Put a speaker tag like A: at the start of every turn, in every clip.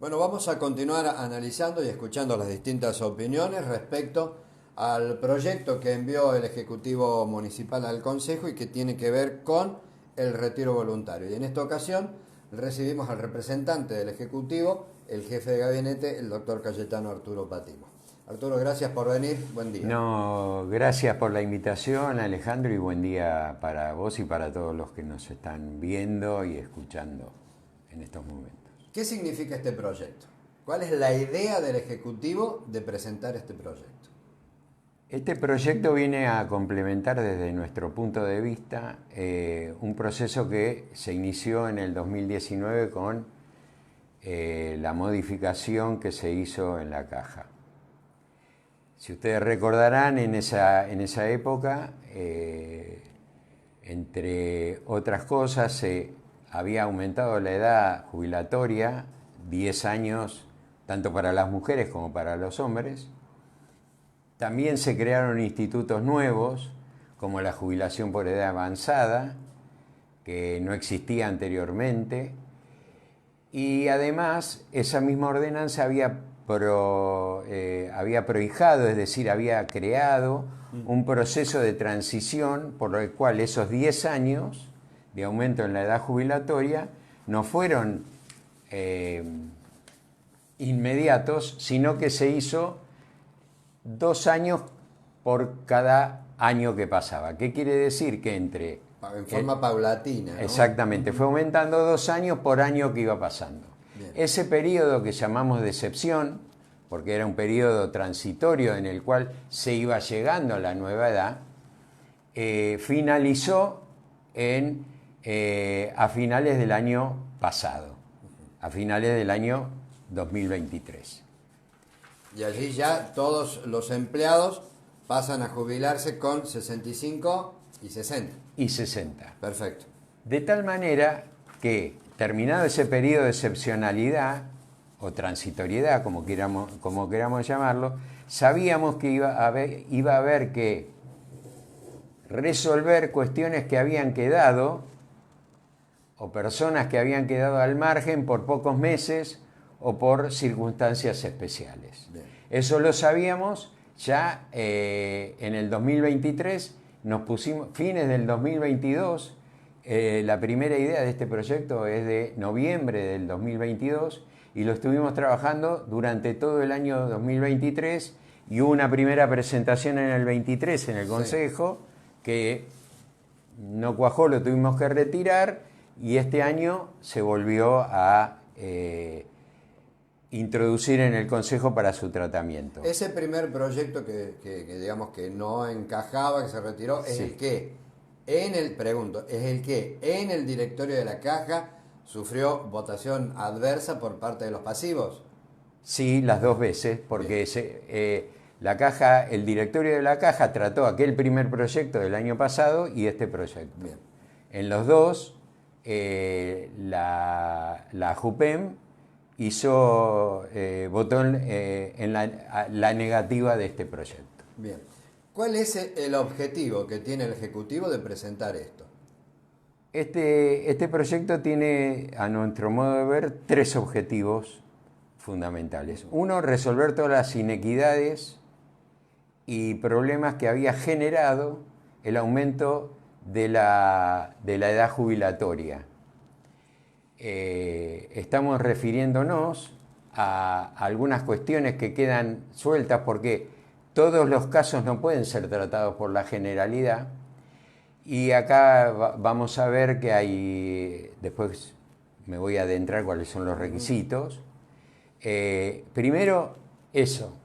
A: Bueno, vamos a continuar analizando y escuchando las distintas opiniones respecto al proyecto que envió el Ejecutivo Municipal al Consejo y que tiene que ver con el retiro voluntario. Y en esta ocasión recibimos al representante del Ejecutivo, el jefe de gabinete, el doctor Cayetano Arturo Patimo. Arturo, gracias por venir, buen día.
B: No, gracias por la invitación, Alejandro, y buen día para vos y para todos los que nos están viendo y escuchando en estos momentos.
A: ¿Qué significa este proyecto? ¿Cuál es la idea del Ejecutivo de presentar este proyecto?
B: Este proyecto viene a complementar desde nuestro punto de vista un proceso que se inició en el 2019 con la modificación que se hizo en la caja. Si ustedes recordarán, en esa época, entre otras cosas, se había aumentado la edad jubilatoria 10 años, tanto para las mujeres como para los hombres. También se crearon institutos nuevos, como la jubilación por edad avanzada, que no existía anteriormente. Y además, esa misma ordenanza había prohijado, es decir, había creado un proceso de transición por el cual esos 10 años de aumento en la edad jubilatoria no fueron inmediatos, sino que se hizo 2 años por cada año que pasaba. ¿Qué quiere decir? Que entre...
A: En forma paulatina, ¿no?
B: Exactamente, fue aumentando 2 años por año que iba pasando.
A: Bien.
B: Ese periodo que llamamos de excepción, porque era un periodo transitorio en el cual se iba llegando a la nueva edad, finalizó a finales del año pasado, a finales del año 2023.
A: Y allí ya todos los empleados pasan a jubilarse con 65 y 60.
B: Y 60.
A: Perfecto.
B: De tal manera que, terminado ese periodo de excepcionalidad o transitoriedad, como queramos llamarlo, sabíamos que iba a haber que resolver cuestiones que habían quedado o personas que habían quedado al margen por pocos meses o por circunstancias especiales.
A: Bien.
B: Eso lo sabíamos ya en el 2023, nos pusimos, fines del 2022, la primera idea de este proyecto es de noviembre del 2022 y lo estuvimos trabajando durante todo el año 2023 y hubo una primera presentación en el 23 en el Consejo que no cuajó, lo tuvimos que retirar y este año se volvió a introducir en el Consejo para su tratamiento.
A: Ese primer proyecto que digamos que no encajaba, que se retiró, es el que en el directorio de la Caja sufrió votación adversa por parte de los pasivos.
B: Sí, las dos veces, porque la Caja, el directorio de la Caja trató aquel primer proyecto del año pasado y este proyecto.
A: Bien.
B: En los dos, la JUPEM votó en la negativa de este proyecto.
A: Bien. ¿Cuál es el objetivo que tiene el Ejecutivo de presentar esto?
B: Este proyecto tiene, a nuestro modo de ver, 3 objetivos fundamentales. Uno, resolver todas las inequidades y problemas que había generado el aumento de la edad jubilatoria. Estamos refiriéndonos a algunas cuestiones que quedan sueltas porque todos los casos no pueden ser tratados por la Generalidad y acá vamos a ver que hay, después me voy a adentrar cuáles son los requisitos. Primero, eso.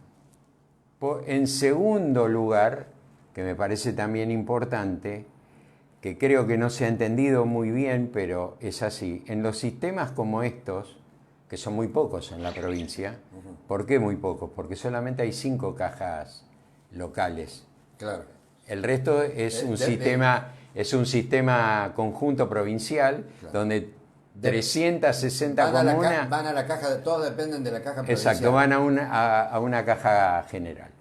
B: En segundo lugar, que me parece también importante, que creo que no se ha entendido muy bien, pero es así. En los sistemas como estos, que son muy pocos en la provincia, ¿por qué muy pocos? Porque solamente hay 5 cajas locales.
A: Claro.
B: El resto es un sistema conjunto provincial, claro, donde 360 comunas...
A: Van a la caja, todos dependen de la caja provincial.
B: Exacto, van a una caja general.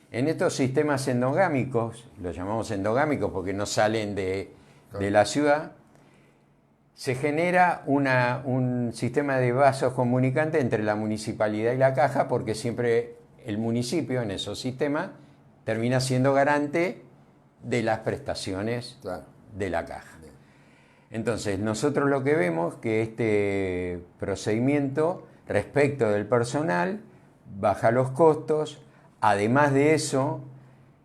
B: En estos sistemas endogámicos, los llamamos endogámicos porque no salen de la ciudad, se genera un sistema de vasos comunicantes entre la municipalidad y la caja, porque siempre el municipio en esos sistemas termina siendo garante de las prestaciones
A: Claro.
B: de la caja.
A: Bien.
B: Entonces, nosotros lo que vemos que este procedimiento respecto del personal baja los costos, además de eso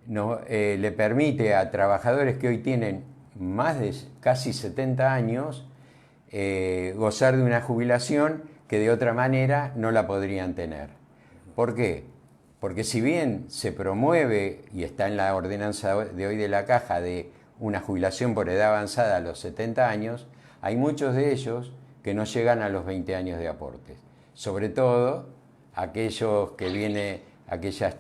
B: le permite a trabajadores que hoy tienen más de casi 70 años gozar de una jubilación que de otra manera no la podrían tener. ¿Por qué? Porque si bien se promueve, y está en la ordenanza de hoy de la Caja, de una jubilación por edad avanzada a los 70 años, hay muchos de ellos que no llegan a los 20 años de aportes. Sobre todo aquellos que vienen, aquellas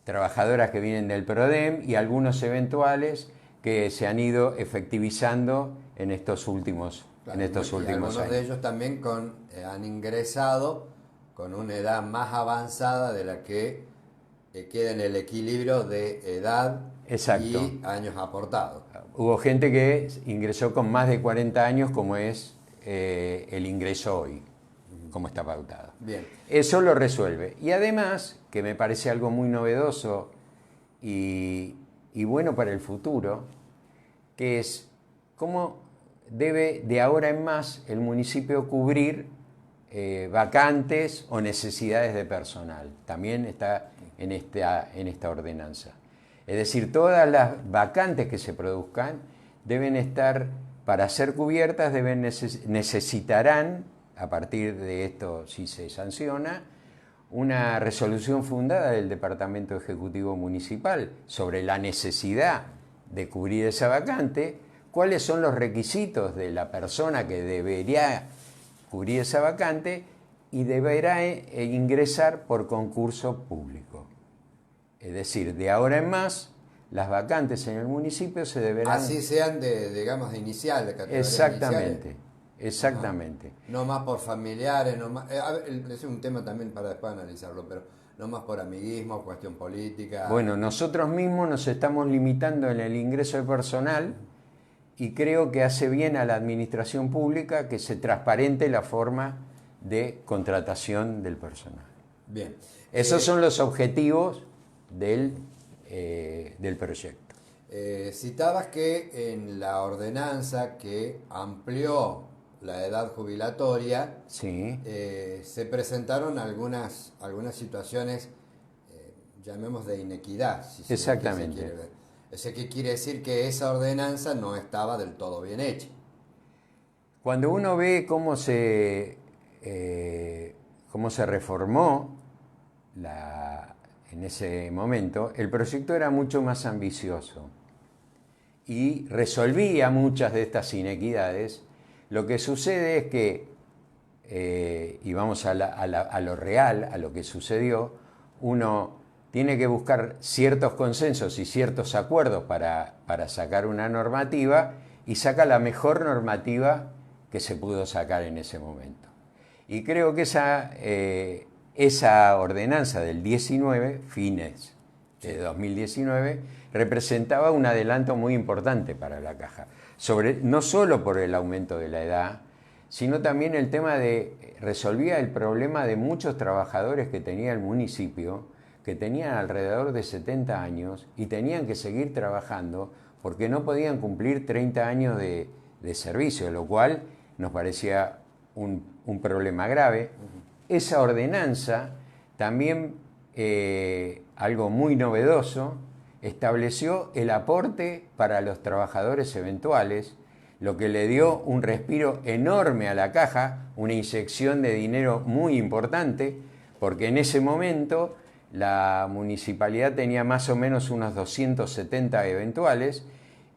B: trabajadoras que vienen del PRODEM y algunos eventuales que se han ido efectivizando en estos últimos,
A: Claro,
B: últimos
A: algunos
B: años.
A: de ellos también han ingresado con una edad más avanzada de la que queda en el equilibrio de edad
B: Exacto.
A: y años aportados.
B: Hubo gente que ingresó con más de 40 años, como es el ingreso hoy, como está pautado.
A: Bien.
B: Eso lo resuelve. Y además, que me parece algo muy novedoso y bueno para el futuro, que es cómo debe de ahora en más el municipio cubrir vacantes o necesidades de personal. También está en esta ordenanza. Es decir, todas las vacantes que se produzcan deben estar, para ser cubiertas, necesitarán, a partir de esto, si se sanciona, una resolución fundada del Departamento Ejecutivo Municipal sobre la necesidad de cubrir esa vacante, cuáles son los requisitos de la persona que debería cubrir esa vacante y deberá ingresar por concurso público. Es decir, de ahora en más, las vacantes en el municipio se deberán...
A: Así sean digamos, de inicial, de categoría
B: Exactamente,
A: iniciales.
B: exactamente.
A: Ajá. No más por familiares, no más, a ver, es un tema también para después analizarlo, pero no más por amiguismo, cuestión política.
B: Bueno, nosotros mismos nos estamos limitando en el ingreso de personal y creo que hace bien a la administración pública que se transparente la forma de contratación del personal.
A: Bien.
B: Esos son los objetivos del proyecto.
A: Citabas que en la ordenanza que amplió la edad jubilatoria,
B: Sí.
A: se presentaron algunas situaciones, llamemos de inequidad, si se
B: Exactamente.
A: quiere ver. ¿Eso qué quiere decir? Que esa ordenanza no estaba del todo bien hecha.
B: Cuando uno ve cómo se reformó en ese momento, el proyecto era mucho más ambicioso y resolvía muchas de estas inequidades. Lo que sucede es que, y vamos a lo real, a lo que sucedió, uno tiene que buscar ciertos consensos y ciertos acuerdos para sacar una normativa y saca la mejor normativa que se pudo sacar en ese momento. Y creo que esa ordenanza del 19, fines de 2019, representaba un adelanto muy importante para la Caja, no solo por el aumento de la edad, sino también el tema resolvía el problema de muchos trabajadores que tenía el municipio, que tenían alrededor de 70 años y tenían que seguir trabajando porque no podían cumplir 30 años de servicio, lo cual nos parecía un problema grave. Esa ordenanza también, algo muy novedoso, estableció el aporte para los trabajadores eventuales, lo que le dio un respiro enorme a la Caja, una inyección de dinero muy importante, porque en ese momento la municipalidad tenía más o menos unos 270 eventuales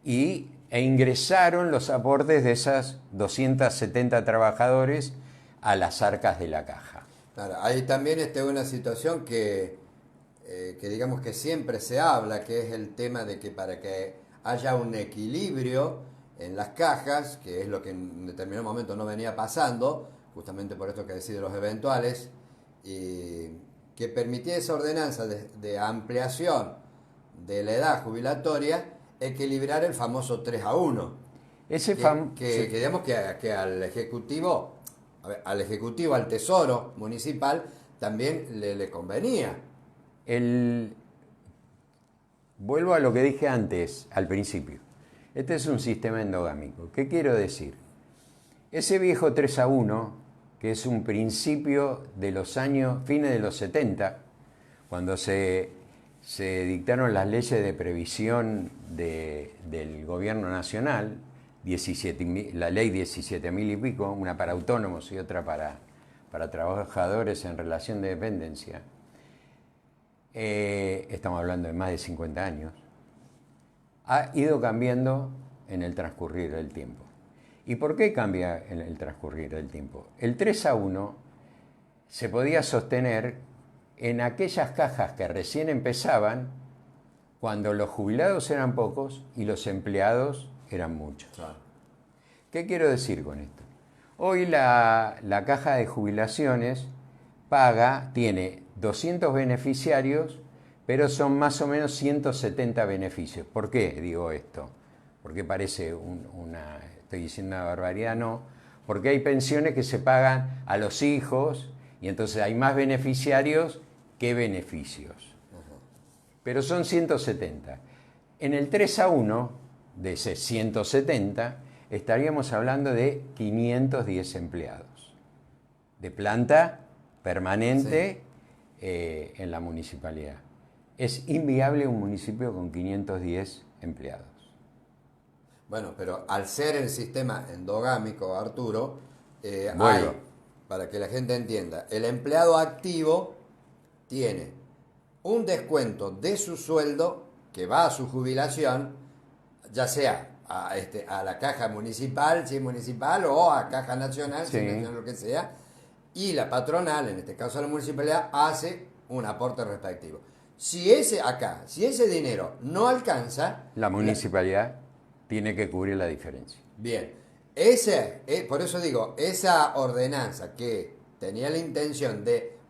B: e ingresaron los aportes de esas 270 trabajadores a las arcas de la Caja.
A: Claro, hay también una situación que digamos que siempre se habla, que es el tema de que para que haya un equilibrio en las cajas, que es lo que en determinado momento no venía pasando, justamente por esto que decide los eventuales, que permitía esa ordenanza de ampliación de la edad jubilatoria, equilibrar el famoso 3-1.
B: Ese
A: Que digamos que al Ejecutivo, a ver, al Ejecutivo, al Tesoro Municipal, también le convenía.
B: Vuelvo a lo que dije antes, al principio. Este es un sistema endogámico. ¿Qué quiero decir? Ese viejo 3-1, que es un principio de los años, fines de los 70, cuando se dictaron las leyes de previsión del gobierno nacional, la ley 17.000 y pico, una para autónomos y otra para trabajadores en relación de dependencia. Estamos hablando de más de 50 años, ha ido cambiando en el transcurrir del tiempo. ¿Y por qué cambia en el transcurrir del tiempo? El 3-1 se podía sostener en aquellas cajas que recién empezaban, cuando los jubilados eran pocos y los empleados eran muchos.
A: Claro.
B: ¿Qué quiero decir con esto? Hoy la caja de jubilaciones tiene 200 beneficiarios, pero son más o menos 170 beneficios. ¿Por qué digo esto? Porque parece estoy diciendo una barbaridad, no. Porque hay pensiones que se pagan a los hijos y entonces hay más beneficiarios que beneficios. Pero son 170. En el 3-1, de ese 170, estaríamos hablando de 510 empleados de planta permanente, sí, en la municipalidad. Es inviable un municipio con 510 empleados.
A: Bueno, pero al ser el sistema endogámico, Arturo, para que la gente entienda, el empleado activo tiene un descuento de su sueldo que va a su jubilación, ya sea a la caja municipal, si es municipal, o a caja nacional,
B: sí,
A: si es nacional, lo que sea, y la patronal, en este caso la municipalidad, hace un aporte respectivo. Si ese dinero no alcanza,
B: la municipalidad tiene que cubrir la diferencia.
A: Bien, por eso digo, esa ordenanza que tenía la intención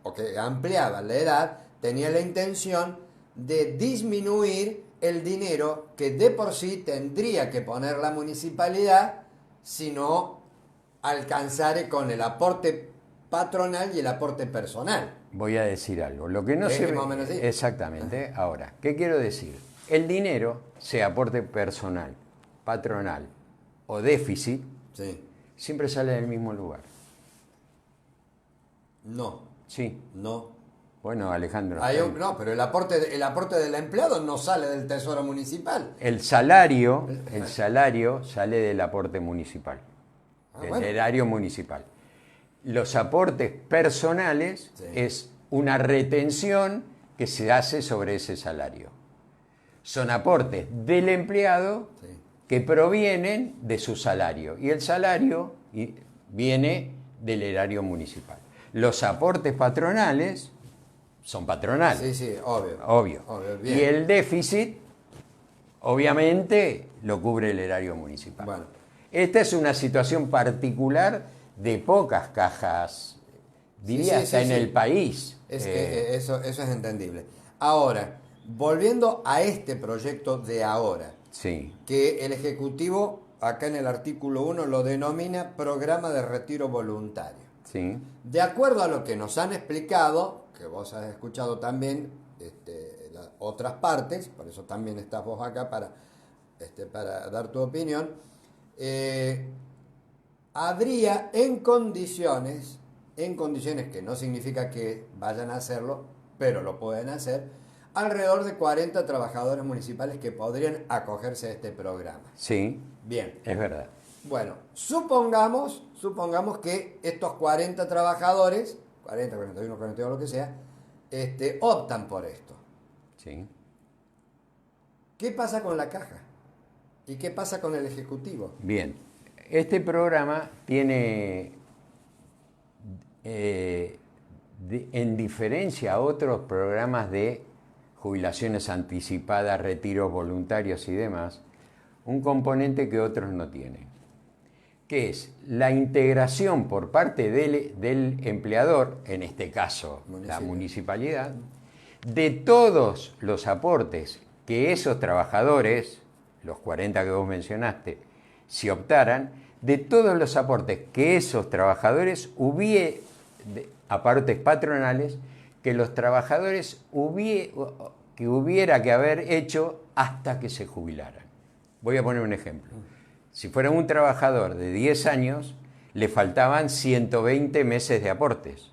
A: o que ampliaba la edad, tenía la intención de disminuir el dinero que de por sí tendría que poner la municipalidad si no alcanzare con el aporte patronal y el aporte personal.
B: Voy a decir algo. Lo que no se ve,
A: más o menos así.
B: Exactamente. Ahora, ¿qué quiero decir? El dinero, sea aporte personal, patronal o déficit,
A: Sí.
B: siempre sale del mismo lugar.
A: No.
B: Sí.
A: No.
B: Bueno, Alejandro.
A: No, pero el aporte del empleado no sale del Tesoro Municipal.
B: El salario sale del aporte municipal, del erario municipal. Los aportes personales, sí, es una retención que se hace sobre ese salario. Son aportes del empleado, sí, que provienen de su salario. Y el salario viene del erario municipal. Los aportes patronales son patronales.
A: Sí, sí, obvio.
B: Obvio. Y el déficit, obviamente, lo cubre el erario municipal.
A: Bueno.
B: Esta es una situación particular de pocas cajas, diría,
A: sí,
B: hasta en el país.
A: Eso es entendible. Ahora, volviendo a este proyecto de ahora,
B: sí,
A: que el Ejecutivo, acá en el artículo 1, lo denomina Programa de Retiro Voluntario.
B: Sí.
A: De acuerdo a lo que nos han explicado, que vos has escuchado también otras partes, por eso también estás vos acá para dar tu opinión, habría en condiciones que no significa que vayan a hacerlo, pero lo pueden hacer, alrededor de 40 trabajadores municipales que podrían acogerse a este programa.
B: Sí,
A: bien,
B: es verdad.
A: Bueno, supongamos que estos 40 trabajadores, 40, 41, 42, lo que sea, optan por esto.
B: Sí.
A: ¿Qué pasa con la caja? ¿Y qué pasa con el Ejecutivo?
B: Bien, este programa tiene, en diferencia a otros programas de jubilaciones anticipadas, retiros voluntarios y demás, un componente que otros no tienen, que es la integración por parte del empleador, en este caso la municipalidad, de todos los aportes que esos trabajadores los 40 que vos mencionaste, si optaran, de todos los aportes que esos trabajadores aportes patronales, que los trabajadores hubiera que haber hecho hasta que se jubilaran. Voy a poner un ejemplo. Si fuera un trabajador de 10 años, le faltaban 120 meses de aportes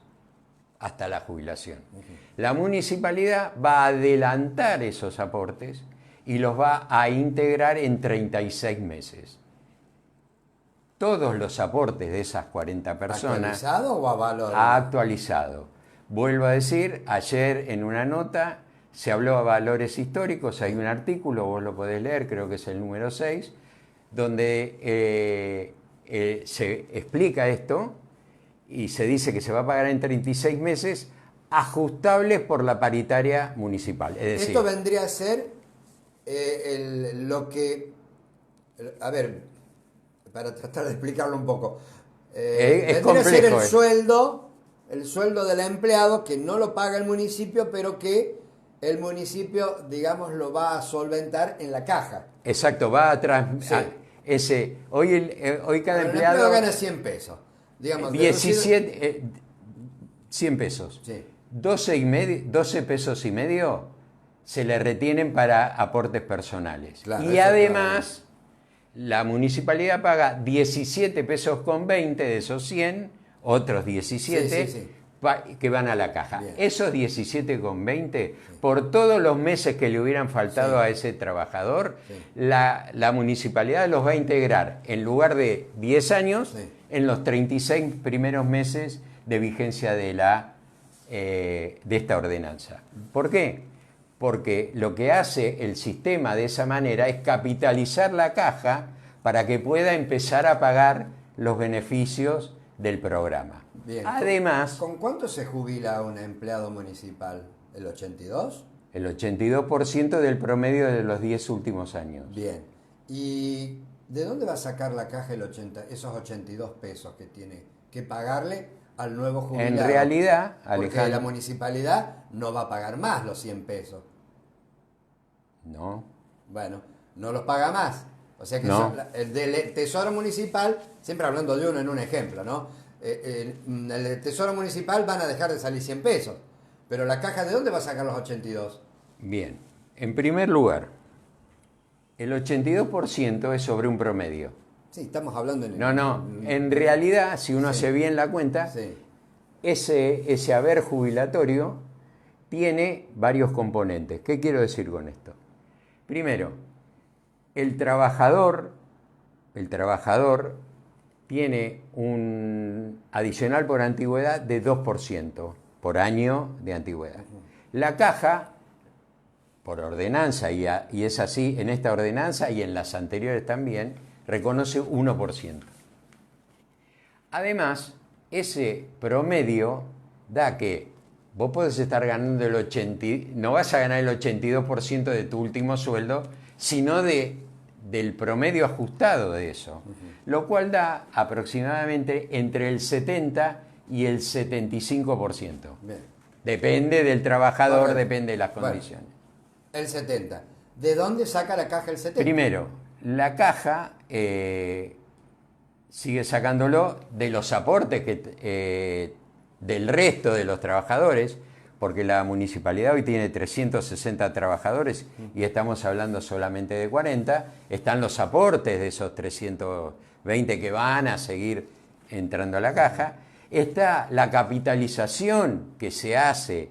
B: hasta la jubilación. La municipalidad va a adelantar esos aportes y los va a integrar en 36 meses. Todos los aportes de esas 40 personas...
A: ¿Actualizado o a valor?
B: Actualizado. Vuelvo a decir, ayer en una nota se habló a valores históricos, hay un artículo, vos lo podés leer, creo que es el número 6, donde se explica esto y se dice que se va a pagar en 36 meses ajustables por la paritaria municipal. Es decir,
A: esto vendría a ser lo que... A ver, para tratar de explicarlo un poco.
B: Es
A: vendría
B: complejo,
A: a ser el sueldo del empleado que no lo paga el municipio, pero que el municipio, digamos, lo va a solventar en la caja.
B: Exacto, va a
A: Sí.
B: Hoy cada
A: Pero
B: empleado...
A: el empleado gana 100 pesos. Digamos,
B: 17, 100 pesos.
A: Sí.
B: 12 pesos y medio se le retienen para aportes personales.
A: Claro,
B: y
A: eso
B: además, la municipalidad paga 17 pesos con 20 de esos 100, otros 17
A: Sí.
B: que van a la caja.
A: Bien.
B: Esos 17 con 20, por todos los meses que le hubieran faltado a ese trabajador, la municipalidad los va a integrar en lugar de 10 años en los 36 primeros meses de vigencia de esta ordenanza. ¿Por qué? Porque lo que hace el sistema de esa manera es capitalizar la caja para que pueda empezar a pagar los beneficios del programa.
A: Bien.
B: Además,
A: ¿Con cuánto se jubila un empleado municipal? ¿El 82?
B: el 82% del promedio de los 10 últimos años.
A: Bien. ¿Y de dónde va a sacar la caja esos 82 pesos que tiene que pagarle al nuevo jubilado?
B: En realidad,
A: porque
B: Alejandro,
A: la municipalidad no va a pagar más los 100 pesos.
B: no.
A: Bueno, no los paga más. O sea que
B: No.
A: el del Tesoro Municipal, siempre hablando de uno en un ejemplo, ¿no? El Tesoro Municipal van a dejar de salir 100 pesos. Pero la caja, ¿de dónde va a sacar los 82?
B: Bien. En primer lugar, el 82% es sobre un promedio.
A: Sí, estamos hablando en...
B: No. En realidad, si uno hace bien la cuenta,
A: Sí.
B: ese haber jubilatorio tiene varios componentes. ¿Qué quiero decir con esto? Primero, el trabajador tiene un adicional por antigüedad de 2% por año de antigüedad. La caja, por ordenanza, y es así en esta ordenanza y en las anteriores también, reconoce 1%. Además, ese promedio da que vos podés estar ganando no vas a ganar el 82% de tu último sueldo, sino del promedio ajustado de eso, lo cual da aproximadamente entre el 70 y el 75%.
A: Bien.
B: Depende del trabajador,
A: Correcto.
B: depende de las
A: Bueno,
B: condiciones.
A: el 70. ¿De dónde saca la caja el 70?
B: Primero, la caja sigue sacándolo de los aportes del resto de los trabajadores, porque la municipalidad hoy tiene 360 trabajadores y estamos hablando solamente de 40, están los aportes de esos 320 que van a seguir entrando a la caja, está la capitalización que se hace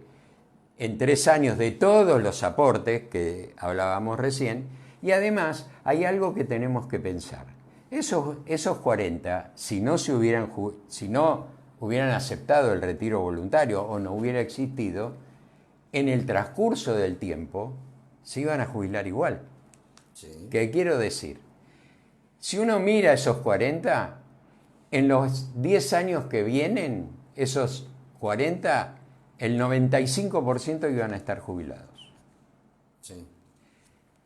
B: en 3 años de todos los aportes que hablábamos recién, y además hay algo que tenemos que pensar. Esos 40, si no hubieran aceptado el retiro voluntario o no hubiera existido, en el transcurso del tiempo se iban a jubilar igual.
A: Sí.
B: ¿Qué quiero decir? Si uno mira esos 40, en los 10 años que vienen, esos 40, el 95% iban a estar jubilados.
A: Sí.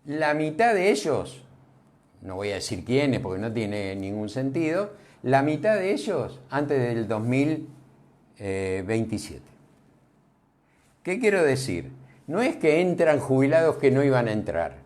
B: La mitad de ellos, no voy a decir quiénes porque no tiene ningún sentido, la mitad de ellos antes del 2027. ¿Qué quiero decir? No es que entran jubilados que no iban a entrar,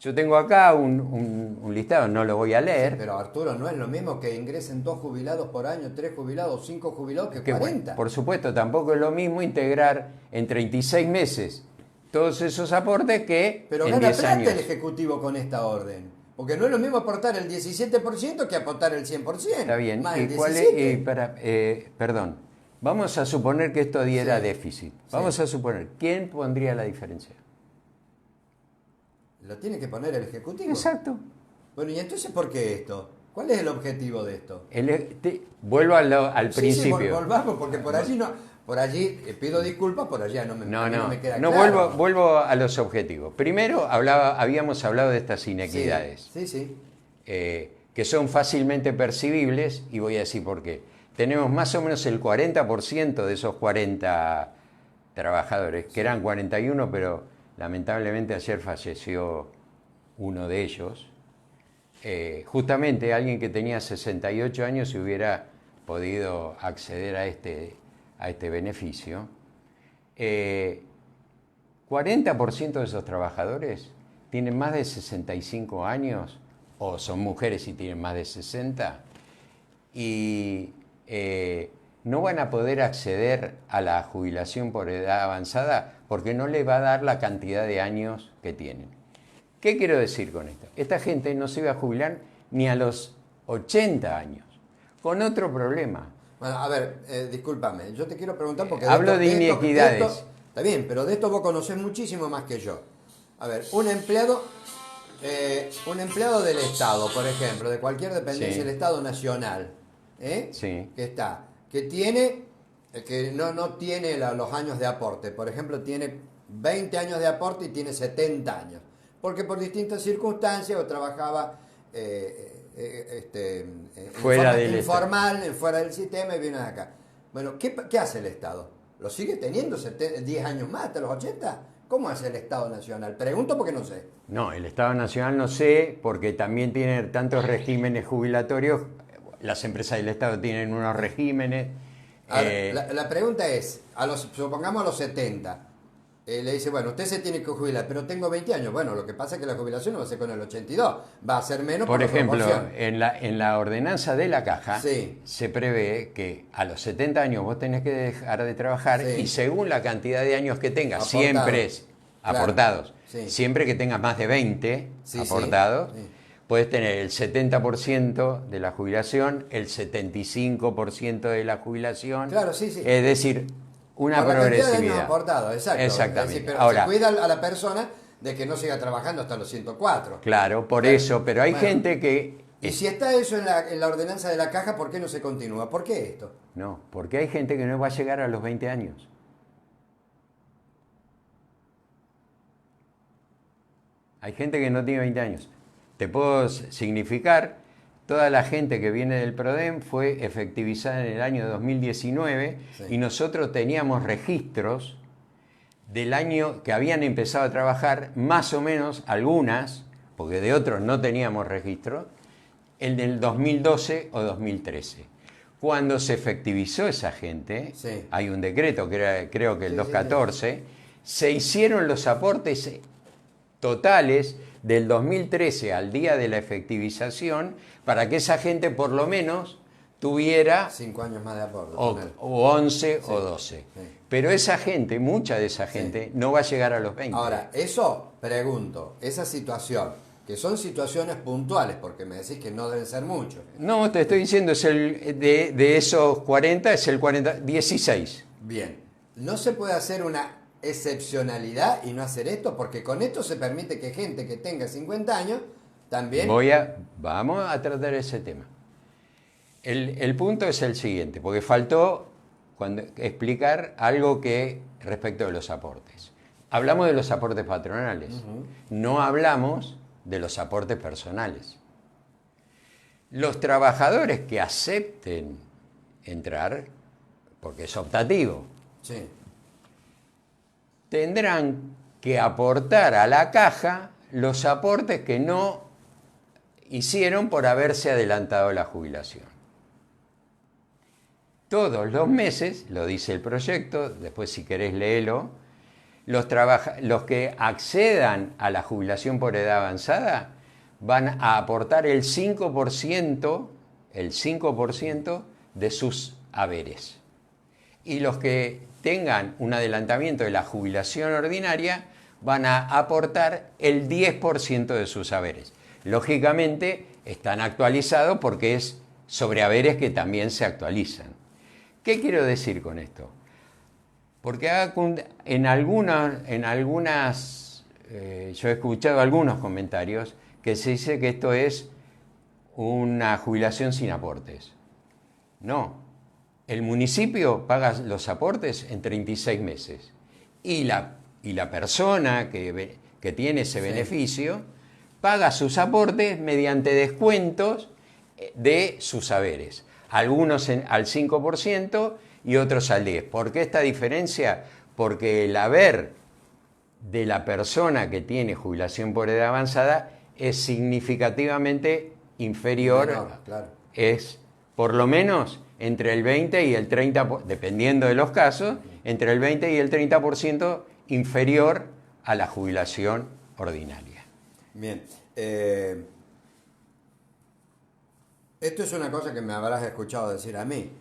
B: Yo tengo acá un listado, no lo voy a leer.
A: Pero Arturo, no es lo mismo que ingresen 2 jubilados por año, 3 jubilados, 5 jubilados que
B: Que,
A: 40.
B: por supuesto, tampoco es lo mismo integrar en 36 meses todos esos aportes que
A: Pero
B: en
A: gana
B: 10
A: plata
B: años.
A: el Ejecutivo con esta orden. Porque no es lo mismo aportar el 17% que aportar el 100%.
B: Está bien.
A: Más
B: ¿Y
A: el
B: cuál
A: 17%.
B: es? Perdón. Vamos a suponer que esto diera
A: Sí.
B: déficit. Vamos a suponer. ¿Quién pondría la diferencia?
A: Lo tiene que poner el Ejecutivo.
B: Exacto.
A: Bueno, ¿y entonces por qué esto? ¿Cuál es el objetivo de esto?
B: Vuelvo al
A: Sí,
B: principio.
A: sí, volvamos, porque por allí no. Por allí, pido disculpas, por allá no me queda
B: No,
A: claro.
B: vuelvo a los objetivos. Primero habíamos hablado de estas inequidades,
A: Sí.
B: que son fácilmente percibibles, y voy a decir por qué. Tenemos más o menos el 40% de esos 40 trabajadores, que eran 41, pero lamentablemente ayer falleció uno de ellos. Justamente alguien que tenía 68 años y hubiera podido acceder a este beneficio. 40% de esos trabajadores tienen más de 65 años o son mujeres y tienen más de 60 y no van a poder acceder a la jubilación por edad avanzada porque no les va a dar la cantidad de años que tienen. ¿Qué quiero decir con esto? Esta gente no se iba a jubilar ni a los 80 años, con otro problema.
A: Bueno, a ver, discúlpame, yo te quiero preguntar porque...
B: Hablo de inequidades.
A: Está bien, pero de esto vos conocés muchísimo más que yo. A ver, un empleado del Estado, por ejemplo, de cualquier dependencia
B: Sí.
A: del Estado nacional,
B: Sí.
A: que tiene, que no tiene los años de aporte, por ejemplo, tiene 20 años de aporte y tiene 70 años, porque por distintas circunstancias o trabajaba
B: Fuera del
A: informal, fuera del sistema y viene de acá. Bueno, ¿qué hace el Estado? ¿Lo sigue teniendo 10 años más, hasta los 80? ¿Cómo hace el Estado Nacional? Pregunto porque no sé.
B: No, el Estado Nacional no sé, porque también tiene tantos regímenes jubilatorios. Las empresas del Estado tienen unos regímenes.
A: Ahora, la pregunta es, supongamos a los 70, le dice, bueno, usted se tiene que jubilar, pero tengo 20 años. Bueno, lo que pasa es que la jubilación no va a ser con el 82, va a ser menos
B: Por
A: la
B: ejemplo,
A: proporción.
B: en la ordenanza de la Caja
A: Sí.
B: se prevé que a los 70 años vos tenés que dejar de trabajar
A: Sí.
B: y según la cantidad de años que tengas,
A: Aportados.
B: siempre es
A: Claro.
B: aportados,
A: Sí.
B: siempre que tengas más de 20
A: Sí,
B: aportados,
A: sí.
B: puedes tener el 70% de la jubilación, el 75% de la jubilación,
A: Claro, sí.
B: es decir, una
A: Por la cantidad de años
B: progresividad.
A: aportados, exacto.
B: Exactamente.
A: Es decir, pero
B: Ahora,
A: se cuida a la persona de que no siga trabajando hasta los 104.
B: claro, por
A: Claro.
B: eso, pero hay
A: Bueno.
B: gente que...
A: Y si está eso en la ordenanza de la Caja, ¿por qué no se continúa? ¿Por qué esto?
B: No, porque hay gente que no va a llegar a los 20 años. Hay gente que no tiene 20 años. Te puedo significar, toda la gente que viene del PRODEM fue efectivizada en el año 2019
A: Sí.
B: y nosotros teníamos registros del año que habían empezado a trabajar, más o menos algunas, porque de otros no teníamos registro, el del 2012 o 2013. Cuando se efectivizó esa gente,
A: Sí.
B: hay un decreto, creo que el
A: Sí,
B: 214, se hicieron los aportes totales del 2013 al día de la efectivización para que esa gente por lo menos tuviera
A: 5 años más de aporte.
B: o
A: ponele.
B: 11 o 12.
A: sí.
B: Pero esa gente, mucha de esa gente, no va a llegar a los 20.
A: Ahora, eso, pregunto, esa situación, que son situaciones puntuales, porque me decís que no deben ser muchos.
B: No, te estoy diciendo, es de esos 40, es el 16.
A: Bien, ¿no se puede hacer una excepcionalidad y no hacer esto? Porque con esto se permite que gente que tenga 50 años también...
B: Vamos a tratar ese tema. El punto es el siguiente, porque faltó explicar algo que respecto de los aportes. Hablamos de los aportes patronales, no hablamos de los aportes personales. Los trabajadores que acepten entrar, porque es optativo,
A: Sí,
B: tendrán que aportar a la caja los aportes que no hicieron por haberse adelantado la jubilación. Todos los meses, lo dice el proyecto, después si querés léelo, los que accedan a la jubilación por edad avanzada van a aportar el 5% de sus haberes. Y los que tengan un adelantamiento de la jubilación ordinaria van a aportar el 10% de sus haberes. Lógicamente están actualizados porque es sobre haberes que también se actualizan. ¿Qué quiero decir con esto? Porque en algunas yo he escuchado algunos comentarios que se dice que esto es una jubilación sin aportes. No, el municipio paga los aportes en 36 meses y la persona que tiene ese beneficio paga sus aportes mediante descuentos de sus haberes. Algunos al 5% y otros al 10%. ¿Por qué esta diferencia? Porque el haber de la persona que tiene jubilación por edad avanzada es significativamente inferior,
A: claro.
B: Es por lo menos entre el 20 y el 30%, dependiendo de los casos, entre el 20 y el 30% inferior a la jubilación ordinaria.
A: Bien. Esto es una cosa que me habrás escuchado decir a mí.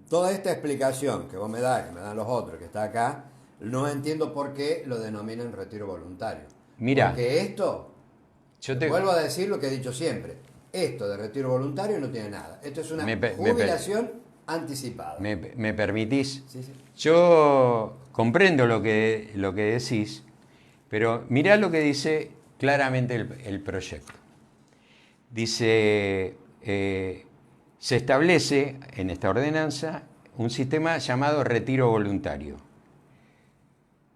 A: Toda esta explicación que vos me das, que me dan los otros, que está acá, no entiendo por qué lo denominan retiro voluntario.
B: Mira,
A: porque esto, vuelvo a decir lo que he dicho siempre, esto de retiro voluntario no tiene nada. Esto es una jubilación anticipada.
B: ¿Me permitís?
A: Sí, sí.
B: Yo comprendo lo que decís, pero mirá lo que dice claramente el proyecto. Dice, se establece en esta ordenanza un sistema llamado retiro voluntario,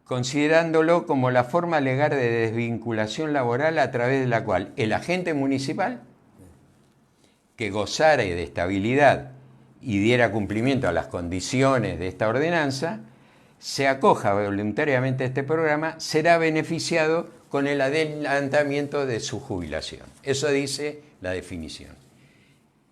B: considerándolo como la forma legal de desvinculación laboral a través de la cual el agente municipal que gozara de estabilidad y diera cumplimiento a las condiciones de esta ordenanza, se acoja voluntariamente a este programa, será beneficiado con el adelantamiento de su jubilación. Eso dice la definición.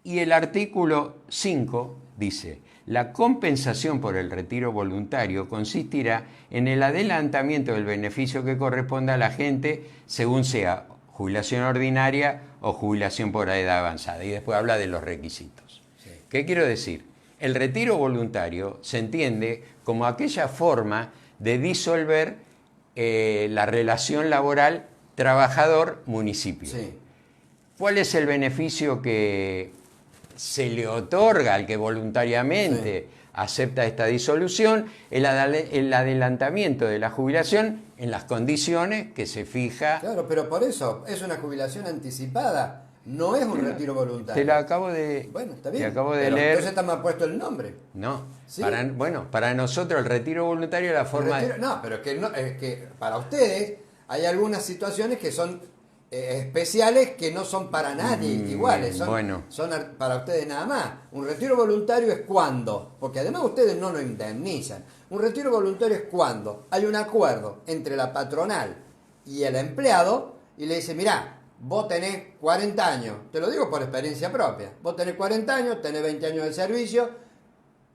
B: Y el artículo 5 dice, la compensación por el retiro voluntario consistirá en el adelantamiento del beneficio que corresponda a la gente según sea jubilación ordinaria o jubilación por edad avanzada. Y después habla de los requisitos. Sí. ¿Qué quiero decir? El retiro voluntario se entiende como aquella forma de disolver la relación laboral trabajador-municipio. Sí. ¿Cuál es el beneficio que se le otorga al que voluntariamente acepta esta disolución? El adelantamiento de la jubilación en las condiciones que se fija.
A: Claro, pero por eso es una jubilación anticipada, no es un retiro voluntario.
B: Te la acabo de,
A: bueno, está bien,
B: te acabo de leer.
A: Entonces está mal puesto el nombre.
B: No,
A: ¿sí?
B: Para nosotros el retiro voluntario es la forma
A: No, pero es que para ustedes hay algunas situaciones que son especiales que no son para nadie iguales, son para ustedes nada más. Un retiro voluntario es cuando, porque además ustedes no lo indemnizan, un retiro voluntario es cuando hay un acuerdo entre la patronal y el empleado y le dice, mirá, vos tenés 40 años, te lo digo por experiencia propia, vos tenés 40 años, tenés 20 años de servicio,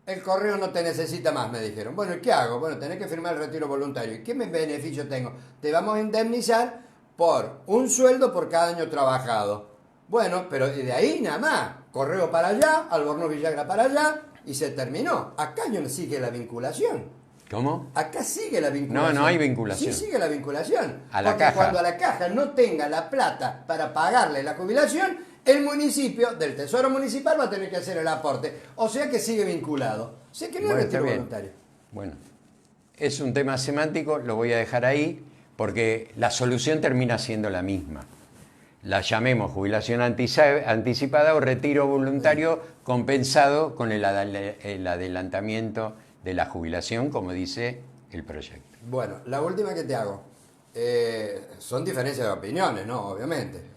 A: el correo no te necesita más, me dijeron. Bueno, ¿y qué hago? Bueno, tenés que firmar el retiro voluntario. ¿Y qué beneficio tengo? Te vamos a indemnizar por un sueldo por cada año trabajado. Bueno, pero de ahí nada más. Correo para allá, Albornoz Villagra para allá, y se terminó. Acá no sigue la vinculación.
B: ¿Cómo?
A: Acá sigue la vinculación.
B: No hay vinculación.
A: Sí sigue la vinculación.
B: A la
A: porque
B: caja.
A: Cuando a la caja no tenga la plata para pagarle la jubilación, el municipio, del Tesoro Municipal, va a tener que hacer el aporte. O sea que sigue vinculado. O sea que no es retiro voluntario.
B: Bueno, es un tema semántico, lo voy a dejar ahí, porque la solución termina siendo la misma. La llamemos jubilación anticipada o retiro voluntario compensado con el adelantamiento de la jubilación, como dice el proyecto.
A: Bueno, la última que te hago. Son diferencias de opiniones, ¿no?
B: Obviamente.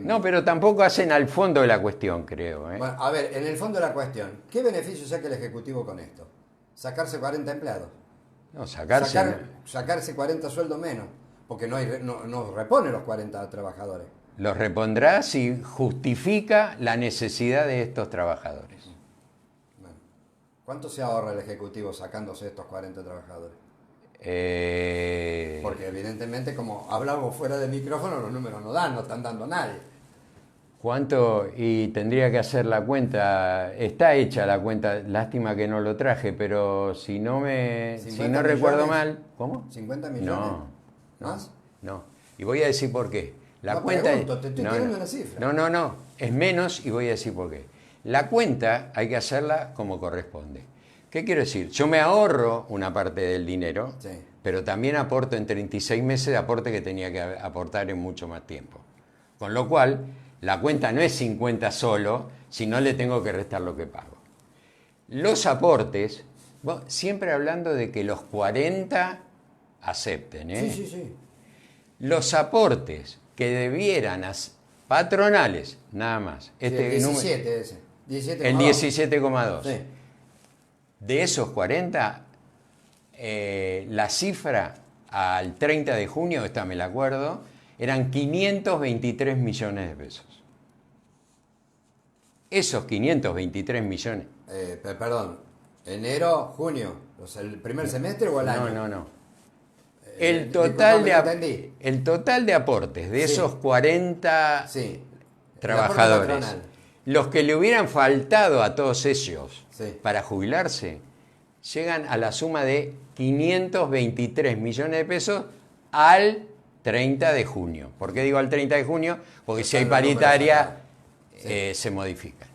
B: No, pero tampoco hacen al fondo de la cuestión, creo.
A: Bueno, a ver, en el fondo de la cuestión, ¿qué beneficio saca el Ejecutivo con esto? ¿Sacarse 40 empleados?
B: No,
A: sacarse 40 sueldos menos, porque no repone los 40 trabajadores.
B: Los repondrá si justifica la necesidad de estos trabajadores.
A: Bueno, ¿cuánto se ahorra el Ejecutivo sacándose estos 40 trabajadores? Porque evidentemente, como hablamos fuera de micrófono, los números no dan, no están dando a nadie.
B: ¿Cuánto? Y tendría que hacer la cuenta. Está hecha la cuenta, lástima que no lo traje, pero si no recuerdo mal. ¿Cómo?
A: ¿50 millones?
B: No.
A: ¿Más?
B: No. Y voy a decir por qué. La
A: No
B: cuenta
A: pregunto, te estoy tirando una cifra.
B: No. Es menos y voy a decir por qué. La cuenta hay que hacerla como corresponde. ¿Qué quiero decir? Yo me ahorro una parte del dinero,
A: Sí.
B: pero también aporto en 36 meses de aporte que tenía que aportar en mucho más tiempo. Con lo cual, la cuenta no es 50 solo, sino le tengo que restar lo que pago. Los aportes, bueno, siempre hablando de que los 40 acepten, ¿eh?
A: Sí.
B: Los aportes que debieran patronales, nada más.
A: Sí, el 17 ese. 17,2.
B: El 17,2.
A: Sí.
B: De esos 40, la cifra al 30 de junio, esta me la acuerdo, eran 523 millones de pesos. Esos 523 millones.
A: Perdón, enero, junio, o sea, ¿el primer semestre o el año?
B: No. El total de aportes de
A: Sí.
B: esos 40
A: Sí.
B: trabajadores,
A: El aporte patronal.
B: los que le hubieran faltado a todos ellos
A: Sí.
B: para jubilarse, llegan a la suma de 523 millones de pesos al 30 de junio. ¿Por qué digo al 30 de junio? Porque si hay
A: Están los números
B: paritaria,
A: acá. Sí.
B: se modifican.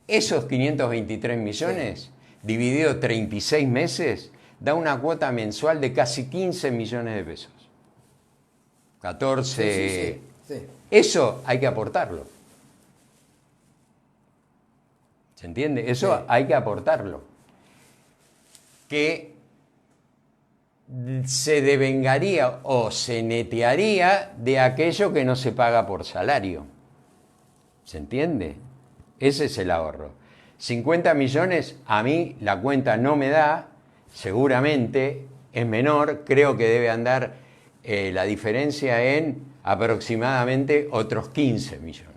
B: Esos 523 millones, dividido 36 meses, da una cuota mensual de casi 15 millones de pesos. 14.
A: Sí.
B: Eso hay que aportarlo. ¿Se entiende? Eso
A: Sí.
B: hay que aportarlo. Que se devengaría o se netearía de aquello que no se paga por salario. ¿Se entiende? Ese es el ahorro. 50 millones, a mí la cuenta no me da, seguramente es menor, creo que debe andar la diferencia en aproximadamente otros 15 millones.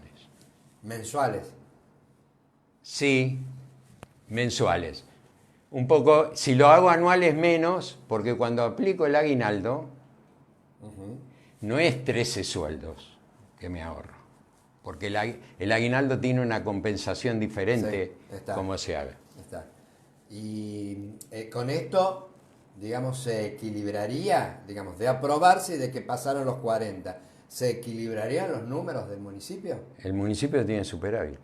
A: Mensuales.
B: Sí, mensuales. Un poco, si lo hago anual es menos, porque cuando aplico el aguinaldo, no es 13 sueldos que me ahorro, porque el aguinaldo tiene una compensación diferente como se haga.
A: Está. Y con esto, digamos, se equilibraría, digamos, de aprobarse y de que pasaron los 40, ¿se equilibrarían los números del municipio?
B: El municipio tiene superávit.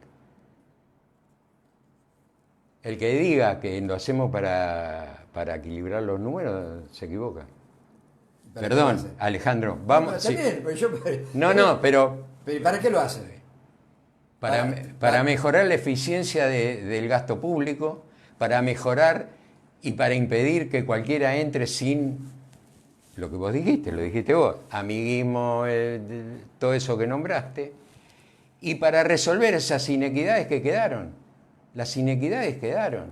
B: El que diga que lo hacemos para equilibrar los números se equivoca.
A: ¿Para
B: Perdón,
A: qué lo hace?
B: Alejandro, vamos.
A: No, pero está bien, pero
B: pero
A: ¿pero ¿para qué lo hace?
B: para mejorar la eficiencia del gasto público, para mejorar y para impedir que cualquiera entre sin lo que vos dijiste, lo dijiste vos, amiguismo, todo eso que nombraste, y para resolver esas inequidades que quedaron. Las inequidades quedaron.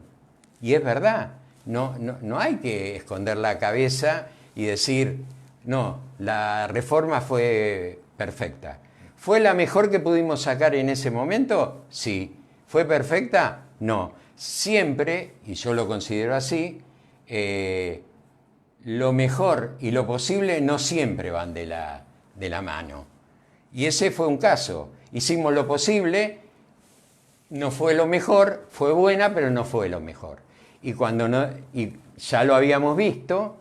B: Y es verdad, no hay que esconder la cabeza y decir, no, la reforma fue perfecta. ¿Fue la mejor que pudimos sacar en ese momento? Sí. ¿Fue perfecta? No. Siempre, y yo lo considero así, lo mejor y lo posible no siempre van de la mano. Y ese fue un caso. Hicimos lo posible, no fue lo mejor, fue buena, pero no fue lo mejor. Y ya lo habíamos visto,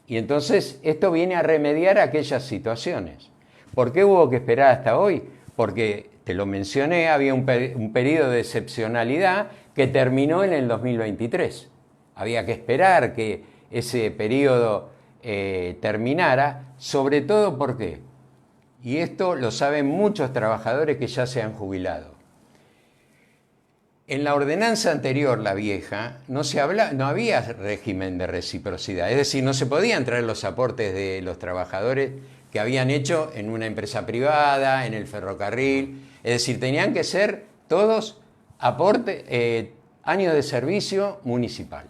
B: y entonces esto viene a remediar aquellas situaciones. ¿Por qué hubo que esperar hasta hoy? Porque, te lo mencioné, había un periodo de excepcionalidad que terminó en el 2023. Había que esperar que ese periodo terminara, sobre todo ¿por qué? Y esto lo saben muchos trabajadores que ya se han jubilado. En la ordenanza anterior, la vieja, no había régimen de reciprocidad, es decir, no se podían traer los aportes de los trabajadores que habían hecho en una empresa privada, en el ferrocarril, es decir, tenían que ser todos años de servicio municipal.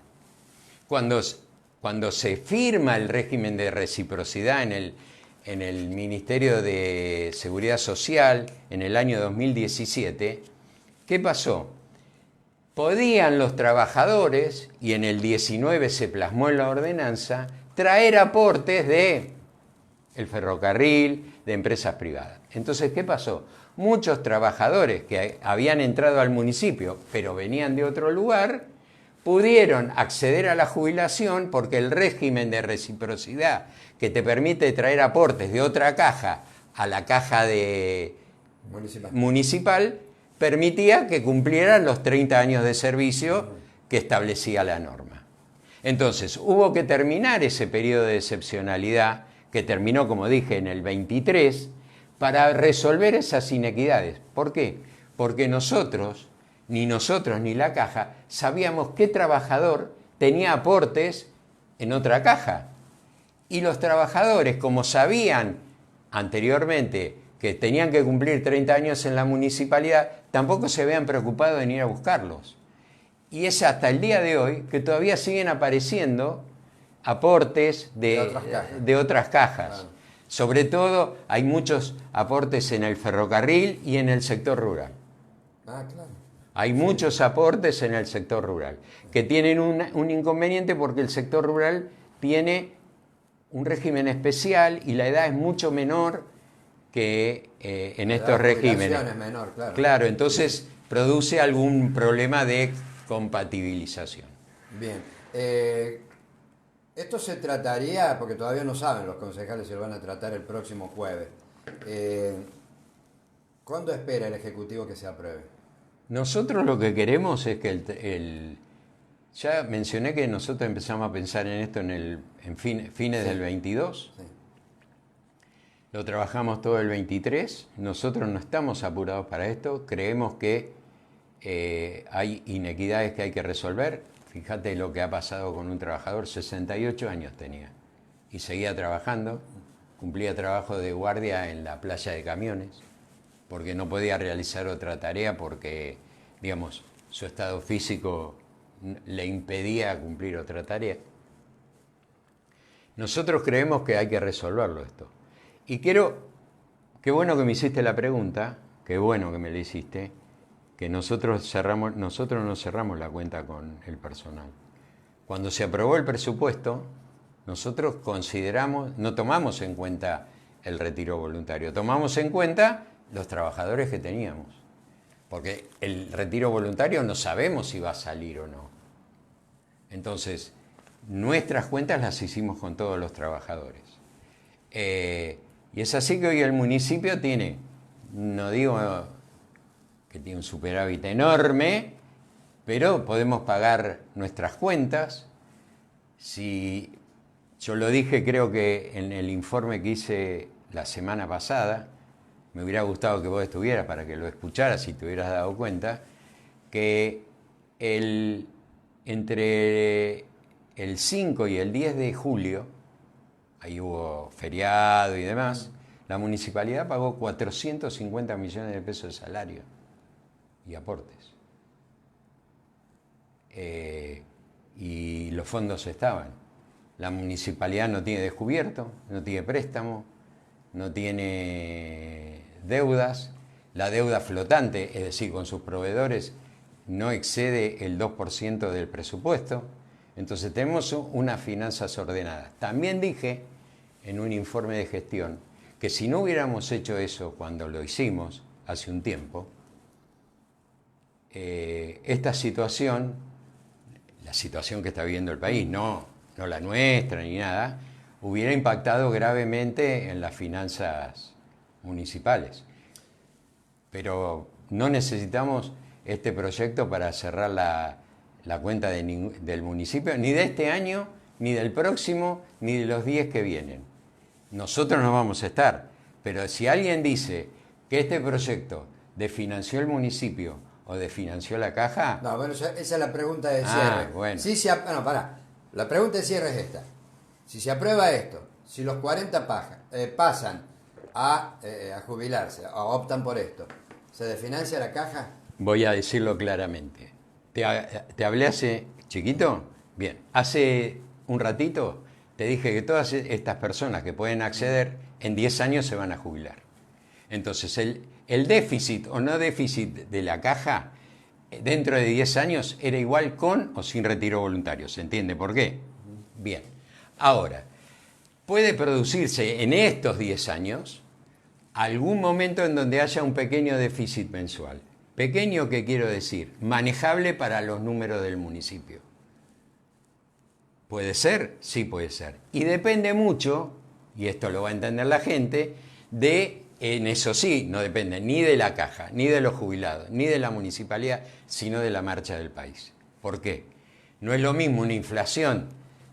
B: Cuando se firma el régimen de reciprocidad en el Ministerio de Seguridad Social en el año 2017, ¿qué pasó? Podían los trabajadores, y en el 19 se plasmó en la ordenanza, traer aportes de el ferrocarril, de empresas privadas. Entonces, ¿qué pasó? Muchos trabajadores que habían entrado al municipio, pero venían de otro lugar, pudieron acceder a la jubilación porque el régimen de reciprocidad que te permite traer aportes de otra caja a la caja municipal permitía que cumplieran los 30 años de servicio que establecía la norma. Entonces, hubo que terminar ese periodo de excepcionalidad, que terminó, como dije, en el 23, para resolver esas inequidades. ¿Por qué? Porque nosotros ni la caja sabíamos qué trabajador tenía aportes en otra caja. Y los trabajadores, como sabían anteriormente que tenían que cumplir 30 años en la municipalidad, tampoco se habían preocupado en ir a buscarlos. Y es hasta el día de hoy que todavía siguen apareciendo aportes de otras cajas. Claro. Sobre todo hay muchos aportes en el ferrocarril y en el sector rural. Claro. Hay muchos aportes en el sector rural, que tienen un inconveniente porque el sector rural tiene un régimen especial y la edad es mucho menor que en estos regímenes. Es menor, claro. Claro, entonces produce algún problema de compatibilización.
A: Bien. Esto se trataría, porque todavía no saben los concejales si lo van a tratar el próximo jueves. ¿Cuándo espera el Ejecutivo que se apruebe?
B: Nosotros lo que queremos es que ya mencioné que nosotros empezamos a pensar en esto en fines del 22. Sí. Lo trabajamos todo el 23. Nosotros no estamos apurados para esto. Creemos que hay inequidades que hay que resolver. Fíjate lo que ha pasado con un trabajador, 68 años tenía y seguía trabajando, cumplía trabajo de guardia en la playa de camiones, porque no podía realizar otra tarea porque, digamos, su estado físico le impedía cumplir otra tarea. Nosotros creemos que hay que resolverlo esto. Y qué bueno que me hiciste la pregunta, qué bueno que me la hiciste, que nosotros no cerramos la cuenta con el personal. Cuando se aprobó el presupuesto, nosotros no tomamos en cuenta el retiro voluntario, tomamos en cuenta los trabajadores que teníamos. Porque el retiro voluntario no sabemos si va a salir o no. Entonces, nuestras cuentas las hicimos con todos los trabajadores. Y es así que hoy el municipio tiene, no digo que tiene un superávit enorme, pero podemos pagar nuestras cuentas. Si yo lo dije, creo que en el informe que hice la semana pasada, me hubiera gustado que vos estuvieras para que lo escucharas y te hubieras dado cuenta, que entre el 5 y el 10 de julio, ahí hubo feriado y demás, la municipalidad pagó 450 millones de pesos de salario y aportes. Y los fondos estaban. La municipalidad no tiene descubierto, no tiene préstamo, no tiene deudas. La deuda flotante, es decir, con sus proveedores, no excede el 2% del presupuesto. Entonces tenemos unas finanzas ordenadas. También dije en un informe de gestión que si no hubiéramos hecho eso cuando lo hicimos hace un tiempo, esta situación, la situación que está viviendo el país, no la nuestra ni nada, hubiera impactado gravemente en las finanzas municipales. Pero no necesitamos este proyecto para cerrar la cuenta del municipio, ni de este año, ni del próximo, ni de los 10 que vienen. Nosotros no vamos a estar, pero si alguien dice que este proyecto desfinanció el municipio o desfinanció la caja...
A: No, bueno, esa es la pregunta de cierre.
B: Bueno.
A: La pregunta de cierre es esta. Si se aprueba esto, si los 40 pasan a jubilarse, o optan por esto, ¿se desfinancia la caja?
B: Voy a decirlo claramente. ¿Te hablé hace chiquito? Bien. Hace un ratito te dije que todas estas personas que pueden acceder en 10 años se van a jubilar. Entonces, el déficit o no déficit de la caja dentro de 10 años era igual con o sin retiro voluntario. ¿Se entiende por qué? Bien. Ahora, puede producirse en estos 10 años algún momento en donde haya un pequeño déficit mensual. Pequeño, ¿qué quiero decir? Manejable para los números del municipio. ¿Puede ser? Sí puede ser. Y depende mucho, y esto lo va a entender la gente, en eso sí, no depende ni de la caja, ni de los jubilados, ni de la municipalidad, sino de la marcha del país. ¿Por qué? No es lo mismo una inflación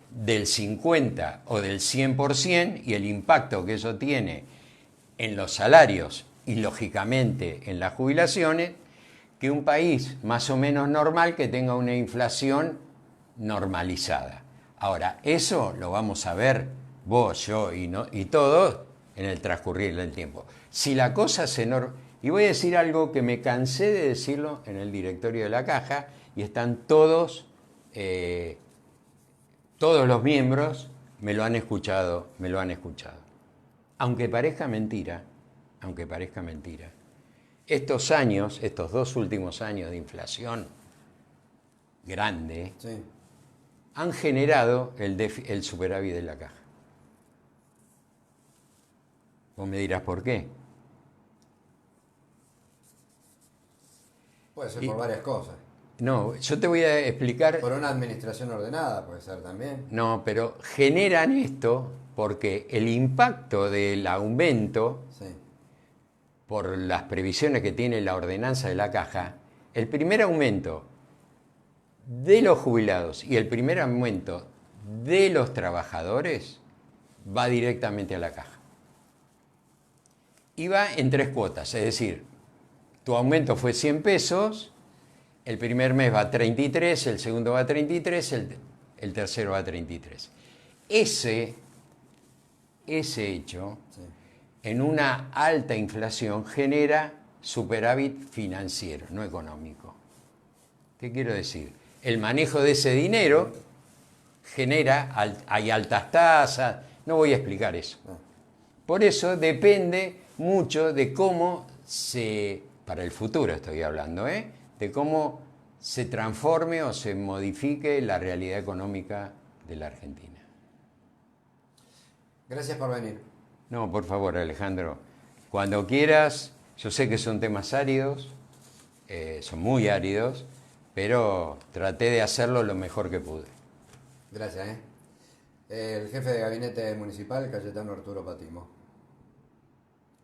B: del 50 o del 100% y el impacto que eso tiene en los salarios y lógicamente en las jubilaciones, que un país más o menos normal que tenga una inflación normalizada. Ahora, eso lo vamos a ver vos, yo y todos en el transcurrir del tiempo. Si la cosa se y voy a decir algo que me cansé de decirlo en el directorio de la Caja, y están todos los miembros me lo han escuchado. Aunque parezca mentira, estos 2 últimos años de inflación grande,
A: Sí.
B: han generado el superávit de la Caja. Vos me dirás por qué.
A: Puede ser por varias cosas.
B: No, yo te voy a explicar.
A: Por una administración ordenada puede ser también.
B: No, pero generan esto porque el impacto del aumento,
A: Sí.
B: por las previsiones que tiene la ordenanza de la Caja, el primer aumento de los jubilados y el primer aumento de los trabajadores va directamente a la Caja. Y va en 3 cuotas, es decir, tu aumento fue 100 pesos, el primer mes va a 33, el segundo va a 33, el tercero va a 33. Ese hecho,
A: Sí.
B: en una alta inflación, genera superávit financiero, no económico. ¿Qué quiero decir? El manejo de ese dinero genera, hay altas tasas, no voy a explicar eso. Por eso depende mucho de cómo para el futuro estoy hablando, de cómo se transforme o se modifique la realidad económica de la Argentina.
A: Gracias por venir.
B: No, por favor, Alejandro, cuando quieras, yo sé que son temas áridos, son muy áridos, pero traté de hacerlo lo mejor que pude.
A: Gracias. El jefe de gabinete municipal, Cayetano Arturo Patimo.